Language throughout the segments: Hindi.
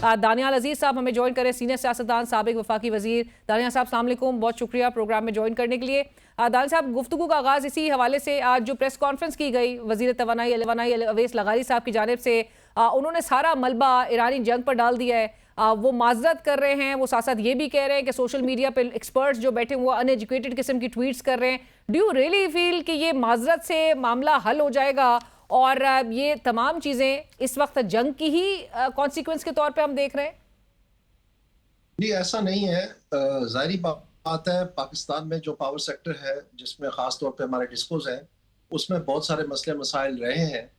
दानियाल अजीज साहब हमें ज्वाइन करें, सीनियर सियासतदान, साबिक वफाकी वजीर। दानियाल साहब अस्सलाम वालेकुम, बहुत शुक्रिया प्रोग्राम में ज्वाइन करने के लिए। दानियाल साहब, गुफ्तगू का आगाज़ इसी हवाले से आज जो प्रेस कॉन्फ्रेंस की गई वजीर तवानाई अवैस लगारी साहब की जानिब से, उन्होंने सारा मलबा ईरानी जंग पर डाल दिया है। वो माजरत कर रहे हैं, वो साथ साथ ये भी कह रहे हैं कि सोशल मीडिया पे एक्सपर्ट्स जो बैठे हुए अनएजुकेटेड किस्म की ट्वीट्स कर रहे हैं। डू यू रियली फील कि ये माजरत से मामला हल हो जाएगा और ये तमाम चीज़ें इस वक्त जंग की ही कॉन्सिक्वेंस के तौर पे हम देख रहे हैं? जी, ऐसा नहीं है। ज़ाहिरी बात है, पाकिस्तान में जो पावर सेक्टर है, जिसमें ख़ास तौर पे हमारे डिस्कोज़ हैं, उसमें बहुत सारे मसले मसाइल रहे हैं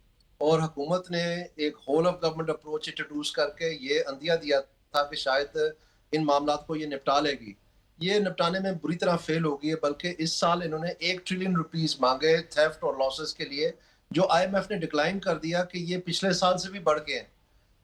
और हुकूमत ने एक whole of government approach introduce करके ये अंदिया दिया था कि शायद इन मामलात को ये निपटा लेगी। ये निपटाने में बुरी तरह फेल हो गई है, बल्कि इस साल इन्होंने 1 ट्रिलियन रुपीस मांगे थेफ्ट और लॉसेस के लिए, जो आईएमएफ ने डिक्लाइन कर दिया कि ये पिछले साल से भी बढ़ गए हैं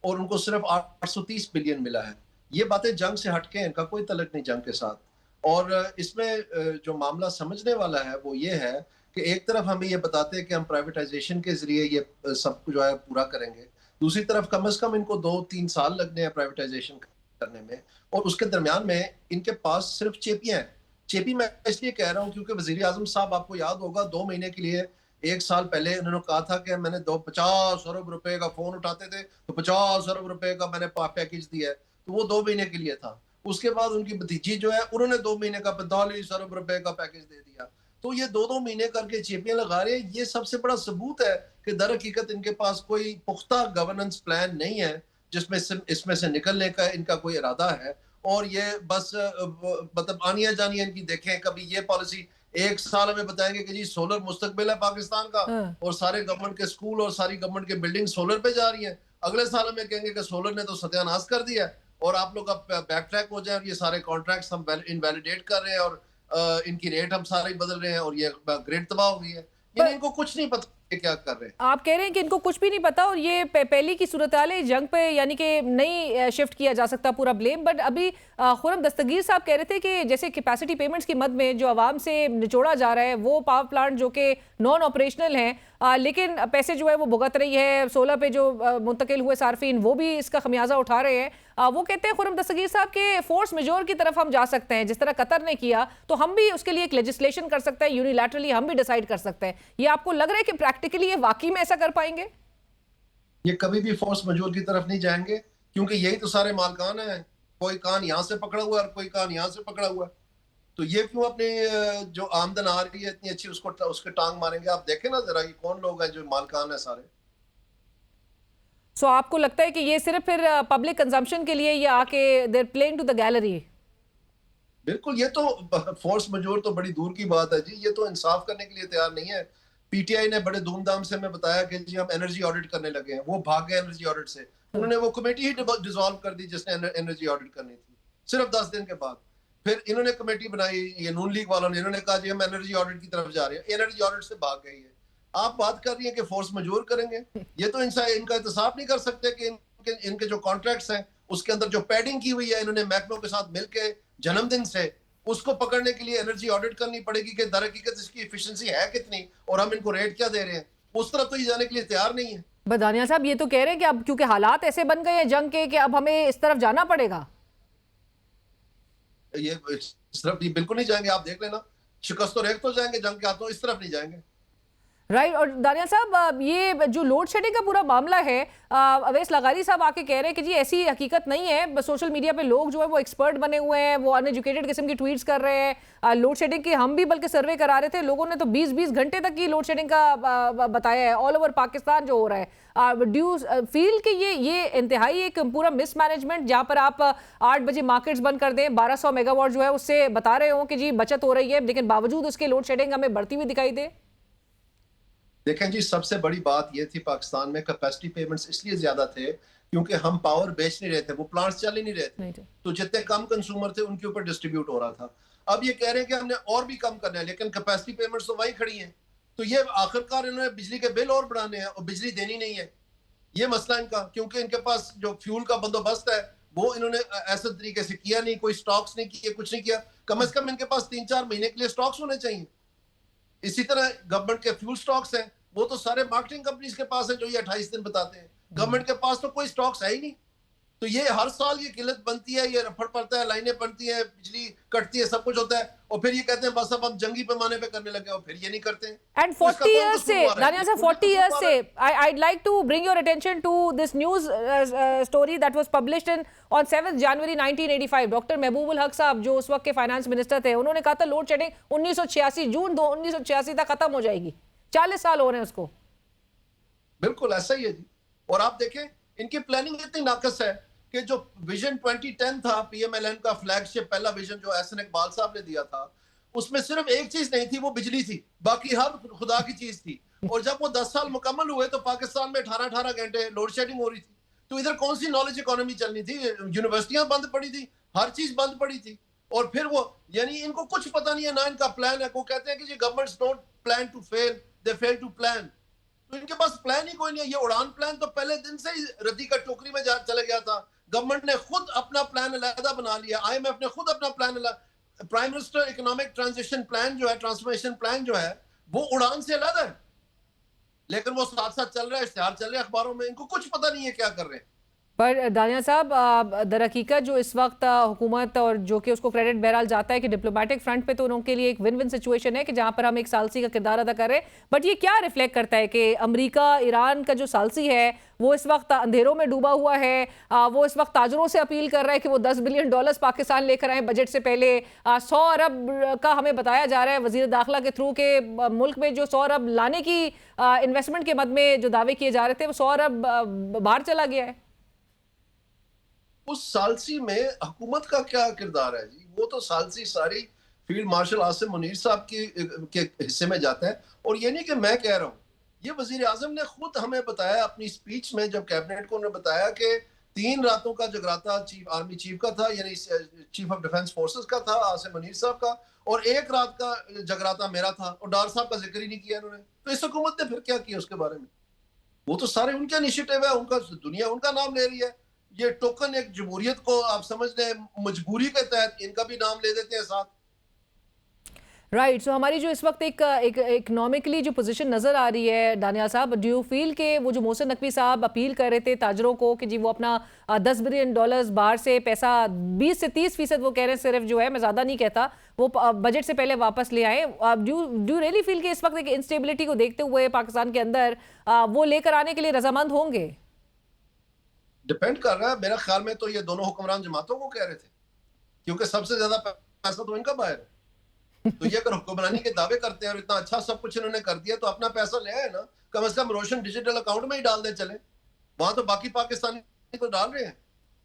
और उनको सिर्फ 830 बिलियन मिला है। ये बातें जंग से हटके हैं, इनका कोई तल्लुक नहीं जंग के साथ। और इसमें जो मामला समझने वाला है वो ये है कि एक तरफ हमें ये बताते हैं कि हम प्राइवेटाइजेशन के जरिए ये सब जो है पूरा करेंगे, दूसरी तरफ कम से कम इनको 2-3 साल लगने हैं प्राइवेटाइजेशन करने में, और उसके दरमियान में इनके पास सिर्फ चेपियां हैं। चेपी मैं इसलिए कह रहा हूँ क्योंकि वजीर आजम साहब, आपको याद होगा, 2 महीने के लिए, 1 साल पहले उन्होंने कहा था कि मैंने 50 अरब रुपए का फोन उठाते थे तो 50 अरब रुपए का मैंने पैकेज दिया है, तो वो 2 महीने के लिए था। उसके बाद उनकी भतीजी जो है, उन्होंने 2 महीने का 45 अरब रुपए का पैकेज दे दिया। तो ये 2-2 महीने करके चेपियां लगा रहे हैं। ये सबसे बड़ा सबूत है कि दर हकीकत इनके पास कोई पुख्ता गवर्नेंस प्लान नहीं है, जिसमें से इसमें से निकलने का इनका कोई इरादा है। और ये बस मतलब आनिया जानिया इनकी देखें, कभी ये पॉलिसी 1 साल में बताएंगे कि जी सोलर मुस्तकबिल है पाकिस्तान का हाँ। और सारे गवर्नमेंट के स्कूल और सारी गवर्नमेंट के बिल्डिंग सोलर पे जा रही हैं। अगले साल में कहेंगे कि सोलर ने तो सत्यानाश कर दिया है और आप लोग अब बैक ट्रैक हो जाए और ये सारे कॉन्ट्रैक्ट्स हम इनवैलिडेट कर रहे हैं और इनकी रेट हम सारे बदल रहे हैं और ये ग्रेड तबाह हो गई है। यानी इनको कुछ नहीं पता ये क्या कर रहे हैं। आप कह रहे हैं कि इनको कुछ भी नहीं पता और ये पहली की सूरत हाल है, जंग पे यानी कि नहीं शिफ्ट किया जा सकता पूरा ब्लेम। बट अभी खुर्रम दस्तगीर साहब कह रहे थे कि जैसे कैपेसिटी पेमेंट्स की मद में जो आवाम से निचोड़ा जा रहा है, वो पावर प्लांट जो कि नॉन ऑपरेशनल हैं, लेकिन पैसे जो है वो भुगत रही है, सोलर पे जो मुंतकिल हुए सार्फिन वो भी इसका खमियाजा उठा रहे हैं। वो कहते हैं खुर्रम दस्तगीर साहब के फोर्स मेजोर की तरफ हम जा सकते हैं, जिस तरह कतर ने किया, तो हम भी उसके लिए एक लेजिस्लेशन कर सकते हैं, यूनिलैटरली हम भी डिसाइड कर सकते हैं। ये आपको लग रहा है कि प्रैक्टिकली ये वाकई में ऐसा कर पाएंगे? ये कभी भी फोर्स मजूर की तरफ नहीं जाएंगे, क्योंकि यही तो सारे मालकान है। कोई कान यहाँ से पकड़ा हुआ है और कोई कान यहाँ से पकड़ा हुआ है। तो ये क्यों अपनी जो आमदन आ रही है इतनी अच्छी, उसको उसके टांग मारेंगे? आप देखें ना जरा, ये कौन लोग हैं जो मालकान है सारे। सो आपको लगता है कि ये सिर्फ फिर पब्लिक कंजम्पशन के लिए ये आके देर प्लेइंग टू द गैलरी? बिल्कुल, ये तो फोर्स मजूर तो बड़ी दूर की बात है जी। ये तो इंसाफ करने के लिए तैयार नहीं है। पीटीआई ने बड़े धूमधाम से हमें बताया कि जी हम एनर्जी ऑडिट करने लगे हैं, वो भाग गए एनर्जी ऑडिट से। उन्होंने वो कमेटी ही डिसॉल्व कर दी जिसने एनर्जी ऑडिट करनी थी, सिर्फ 10 दिन के बाद। फिर इन्होंने कमेटी बनाई, ये नून लीग वालों ने, इन्होंने कहा जी हम एनर्जी ऑडिट की तरफ जा रहे हैं, एनर्जी ऑडिट से भाग गई है। आप बात कर रही हैं कि फोर्स मजूर करेंगे। ये तो इनका एहतसाब नहीं कर सकते कि इनके जो कॉन्ट्रैक्ट्स हैं उसके अंदर जो पैडिंग की हुई है इन्होंने महकमों के साथ मिलकर जन्मदिन से, उसको पकड़ने के लिए एनर्जी ऑडिट करनी पड़ेगी कि दर हकीकत इसकी एफिशिएंसी है कितनी और हम इनको रेट क्या दे रहे हैं। उस तरफ तो ये जाने के लिए तैयार नहीं है। बदानिया साहब ये तो कह रहे हैं कि अब क्योंकि हालात ऐसे बन गए हैं जंग के कि अब हमें इस तरफ जाना पड़ेगा। ये इस तरफ ये बिल्कुल नहीं जाएंगे, आप देख लेना। शिकस्त तो रेख तो जाएंगे जंग के हाथों, इस तरफ नहीं जाएंगे। राइट। और दानिया साहब, ये जो लोड शेडिंग का पूरा मामला है, अवैस लगारी साहब आके कह रहे हैं कि जी ऐसी हकीकत नहीं है, बस सोशल मीडिया पे लोग जो है वो एक्सपर्ट बने हुए हैं, वो अनएजुकेटेड किस्म की ट्वीट्स कर रहे हैं। लोड शेडिंग की हम भी बल्कि सर्वे करा रहे थे, लोगों ने तो 20-20 घंटे तक की लोड शेडिंग का बताया है ऑल ओवर पाकिस्तान जो हो रहा है। डू यू फील कि ये इंतहाई एक पूरा मिसमैनेजमेंट, जहाँ पर आप 8 बजे मार्केट्स बंद कर दें, 1200 मेगावाट जो है उससे बता रहे हो कि जी बचत हो रही है, लेकिन बावजूद उसके लोड शेडिंग हमें बढ़ती हुई दिखाई दे? देखें जी, सबसे बड़ी बात ये थी पाकिस्तान में कैपेसिटी पेमेंट्स इसलिए ज्यादा थे क्योंकि हम पावर बेच नहीं रहे थे, वो प्लांट्स चल ही नहीं रहे थे। नहीं थे। तो जितने कम कंज्यूमर थे उनके ऊपर डिस्ट्रीब्यूट हो रहा था। अब ये कह रहे हैं कि हमने और भी कम करना है, लेकिन कैपेसिटी पेमेंट्स तो वही खड़ी हैं। तो ये आखिरकार इन्होंने बिजली के बिल और बढ़ाने हैं और बिजली देनी नहीं है। ये मसला इनका, क्योंकि इनके पास जो फ्यूल का बंदोबस्त है वो इन्होंने ऐसे तरीके से किया नहीं, कोई स्टॉक्स नहीं किए, कुछ नहीं किया। कम से कम इनके पास 3-4 महीने के लिए स्टॉक्स होने चाहिए। इसी तरह गवर्नमेंट के फ्यूल स्टॉक्स हैं, वो तो सारे मार्केटिंग कंपनीज के पास है जो ये 28 दिन बताते हैं। गवर्नमेंट के पास तो कोई स्टॉक्स है ही नहीं। तो ये हर साल ये किल्लत बनती है, ये रफड़ पड़ता है, लाइनें बनती हैं, बिजली कटती है, सब कुछ होता है, और फिर ये कहते हैं बस अब हम जंगी पैमाने पे करने लगे, और फिर ये नहीं करते हैं। And तो इसका 40 कौन years से कसूरवार है? Daniel ये sir, खुद ही 40 years कसूरवार से है। I'd like to bring your attention to this news story that was published on 7th January 1985. Doctor Mahbubul हक साहब जो उस वक्त के फाइनेंस मिनिस्टर थे, उन्होंने कहा था लोड शेडिंग 1986 जून 1986 तक खत्म हो जाएगी। 40 साल हो रहे हैं उसको। बिल्कुल ऐसा ही है जी। और आप देखें इनकी प्लानिंग इतनी नाकस है कि जो विजन 2010 था, पीएमएलएन का फ्लैगशिप पहला विजन जो एहसन इकबाल साहब ने दिया था, उसमें सिर्फ एक चीज नहीं थी, वो बिजली थी, बाकी हर खुदा की चीज थी। और जब वो 10 साल मुकम्मल हुए तो पाकिस्तान में 18-18 घंटे लोड शेडिंग हो रही थी। तो इधर कौन सी नॉलेज इकोनॉमी चलनी थी? यूनिवर्सिटियां बंद पड़ी थी, हर चीज बंद पड़ी थी। और फिर वो यानी इनको कुछ पता नहीं है ना, इनका प्लान है। वो कहते हैं कि जी governments don't plan to fail, they fail to plan. तो इनके पास प्लान ही कोई नहीं है। ये उड़ान प्लान तो पहले दिन से ही रद्दी का टोकरी में चले गया था। गवर्नमेंट ने खुद अपना प्लान अलहदा बना लिया, आईएमएफ ने खुद अपना plan, prime minister economic transition plan जो है, ट्रांसफॉर्मेशन प्लान जो है, वो उड़ान से अलग है, लेकिन वो साथ साथ चल रहा है, इश्तिहार चल रहे हैं अखबारों में। इनको कुछ पता नहीं है क्या कर रहे हैं। पर दानिया साहब, दर हकीकत जो इस वक्त हुकूमत और जो कि उसको क्रेडिट बहरहाल जाता है कि डिप्लोमेटिक फ्रंट पे तो उनके लिए एक विन विन सिचुएशन है कि जहां पर हम एक सालसी का किरदार अदा कर रहे हैं। बट ये क्या रिफ्लेक्ट करता है कि अमेरिका ईरान का जो सालसी है वो इस वक्त अंधेरों में डूबा हुआ है। वो इस वक्त ताजरों से अपील कर रहा है कि वो $10 बिलियन पाकिस्तान लेकर आए बजट से पहले। 100 अरब का हमें बताया जा रहा है वजीर दाखिला के थ्रू के मुल्क में जो 100 अरब लाने की इन्वेस्टमेंट के मद में जो दावे किए जा रहे थे वो 100 अरब बाहर चला गया है। उस सालसी में हुकूमत का क्या किरदार है जी? वो तो सालसी सारी फील्ड मार्शल आसिम मुनीर साहब के हिस्से में जाता है। और ये नहीं कि मैं कह रहा हूँ, ये वजीर आजम ने खुद हमें बताया अपनी स्पीच में, जब कैबिनेट को उन्होंने बताया कि 3 रातों का जगराता चीफ आर्मी चीफ का था, यानी चीफ ऑफ डिफेंस फोर्सेस का था आसिम मुनीर साहब का, और 1 रात का जगराता मेरा था, और डार साहब का जिक्र ही नहीं किया इन्होंने। तो इस हुकूमत ने फिर क्या किया उसके बारे में? वो तो सारे उनके इनिशिएटिव है, उनका, दुनिया उनका नाम ले रही है। ये टोकन एक जमहूरियत को आप समझ लें, मजबूरी के तहत इनका भी नाम ले देते हैं साथ। राइट। सो हमारी जो इस वक्त एक इकोनॉमिकली जो पोजीशन नज़र आ रही है दानियाल साहब, डू यू फील के वो जो मोहसिन नकवी साहब अपील कर रहे थे ताजरों को कि जी वो अपना $10 बिलियन बाहर से पैसा 20 से 30% वो कह रहे हैं सिर्फ जो है, मैं ज़्यादा नहीं कहता, वो बजट से पहले वापस ले आए। डू रियली फील कि इस वक्त एक इंस्टेबिलिटी को देखते हुए पाकिस्तान के अंदर वो लेकर आने के लिए रजामंद होंगे? डिपेंड कर रहा है। मेरा ख्याल में तो ये दोनों हुक्मरान जमातों को कह रहे थे, क्योंकि सबसे ज्यादा पैसा तो इनका बाहर है। तो ये अगर हुक्मरानी के दावे करते हैं और इतना अच्छा सब कुछ इन्होंने कर दिया, तो अपना पैसा ले आए ना, कम से कम रोशन डिजिटल अकाउंट में ही डाल दे चले। वहां तो बाकी पाकिस्तानी तो डाल रहे हैं।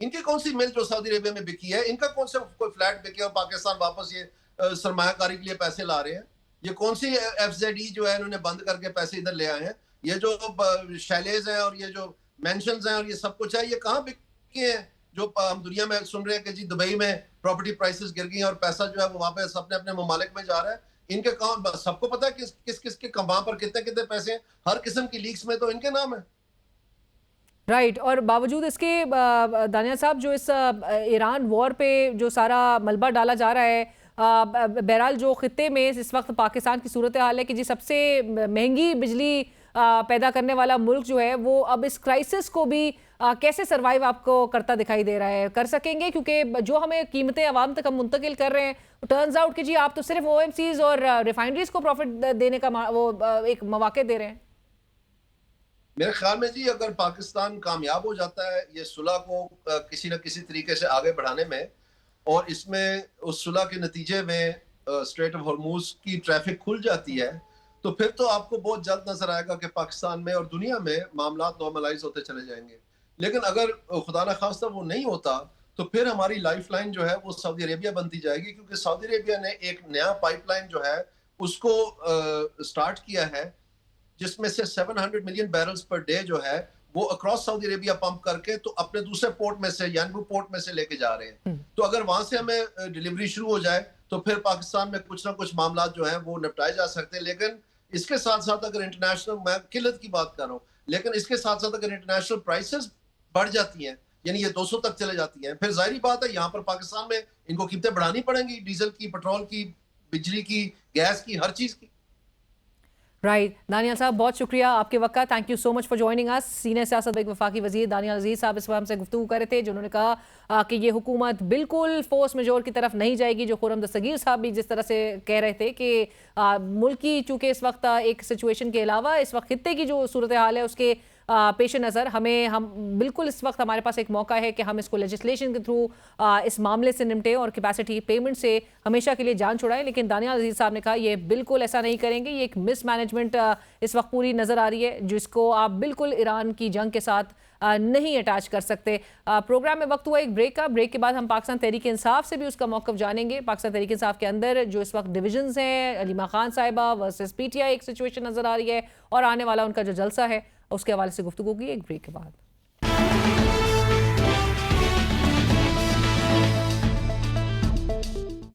इनकी कौन सी मिल जो सऊदी अरेबिया में बिकी है, इनका कौन सा कोई फ्लैट बिके और पाकिस्तान वापस ये सरमायाकारी के लिए पैसे ला रहे हैं? ये कौन सी एफजेडी जो है इन्होंने बंद करके पैसे इधर ले आए हैं? ये जो शैलेज है और ये जो मेंशंस हैं और ये सब कुछ है, ये कहाँ बिके हैं? जो हम दुनिया में सुन रहे हैं कि जी दुबई में प्रॉपर्टी प्राइसेस गिर गई और पैसा जो है वो वापस अपने अपने ममालिक में जा रहा है। इनके काम सबको पता है किस किस के कहाँ पर कितने कितने पैसे हैं। हर किस्म की लीक्स में तो इनके नाम है। राइट। और बावजूद इसके दानिया साहब जो इस ईरान वॉर पे जो सारा मलबा डाला जा रहा है, बहरहाल जो खित्ते में इस वक्त पाकिस्तान की सूरत हाल है कि जी सबसे महंगी बिजली पैदा करने वाला मुल्क जो है वो अब इस क्राइसिस को भी कैसे सरवाइव आपको करता दिखाई दे रहा है? कर सकेंगे? क्योंकि जो हमें कीमतें आवाम तक हम मुंतकिल कर रहे हैं, टर्न्स आउट कि जी आप तो सिर्फ ओएमसीज और रिफाइनरीज को प्रॉफिट देने का वो एक मौके दे रहे हैं। मेरे ख्याल में जी अगर पाकिस्तान कामयाब हो जाता है ये सुलह को किसी न किसी तरीके से आगे बढ़ाने में, और इसमें उस सुलह के नतीजे में स्ट्रेट ऑफ हॉर्मूज की ट्रैफिक खुल जाती है, तो फिर तो आपको बहुत जल्द नजर आएगा कि पाकिस्तान में और दुनिया में मामला नॉर्मलाइज होते चले जाएंगे। लेकिन अगर खुदा न खास्ता वो नहीं होता, तो फिर हमारी लाइफ लाइन जो है वो सऊदी अरेबिया बनती जाएगी, क्योंकि सऊदी अरेबिया ने एक नया पाइपलाइन जो है उसको स्टार्ट किया है, जिसमें से 700 मिलियन बैरल्स पर डे जो है वो अक्रॉस सऊदी अरेबिया पंप करके तो अपने दूसरे पोर्ट में से, यानबू पोर्ट में से लेके जा रहे हैं। तो अगर वहां से हमें डिलीवरी शुरू हो जाए तो फिर पाकिस्तान में कुछ ना कुछ मामला जो है वो निपटाए जा सकते हैं। लेकिन इसके साथ साथ अगर इंटरनेशनल, मैं किल्लत की बात कर रहा हूँ, लेकिन इसके साथ साथ अगर इंटरनेशनल प्राइसेस बढ़ जाती हैं, यानी ये 200 तक चले जाती हैं, फिर जाहिर बात है यहाँ पर पाकिस्तान में इनको कीमतें बढ़ानी पड़ेंगी, डीजल की, पेट्रोल की, बिजली की, गैस की, हर चीज की। राइट दानियाल साहब, बहुत शुक्रिया आपके वक्त का। Thank you so much for joining us. Senior सियासत बेग वफाकी वजीर दानियाल अजीज साहब इस वक्त हमसे गुफ्तगू कर रहे थे, जिन्होंने कहा कि ये हुकूमत बिल्कुल फोर्स मेजोर की तरफ नहीं जाएगी। जो खुर्रम दस्तगीर साहब भी जिस तरह से कह रहे थे कि मुल्क की चूंकि इस वक्त एक सिचुएशन के अलावा इस वक्त खित्ते की जो सूरत हाल है उसके पेश नज़र हम बिल्कुल इस वक्त हमारे पास एक मौका है कि हम इसको लेजिस्लेशन के थ्रू इस मामले से निपटें और कैपेसिटी पेमेंट से हमेशा के लिए जान छुड़ाएं। लेकिन दानियाल अजीज साहब ने कहा ये बिल्कुल ऐसा नहीं करेंगे। ये एक मिसमैनेजमेंट इस वक्त पूरी नज़र आ रही है, जिसको आप बिल्कुल ईरान की जंग के साथ नहीं अटैच कर सकते। प्रोग्राम में वक्त हुआ एक ब्रेक का। ब्रेक के बाद हम पाकिस्तान तहरीक इंसाफ से भी उसका मौक़िफ़ जानेंगे। पाकिस्तान तहरीक इंसाफ के अंदर जो इस वक्त डिविजन्स हैं, अलीमा खान साहिबा वर्सेस पीटीआई एक सिचुएशन नज़र आ रही है, और आने वाला उनका जो जलसा है उसके हवाले से गुफ्तगू की एक ब्रेक के बाद।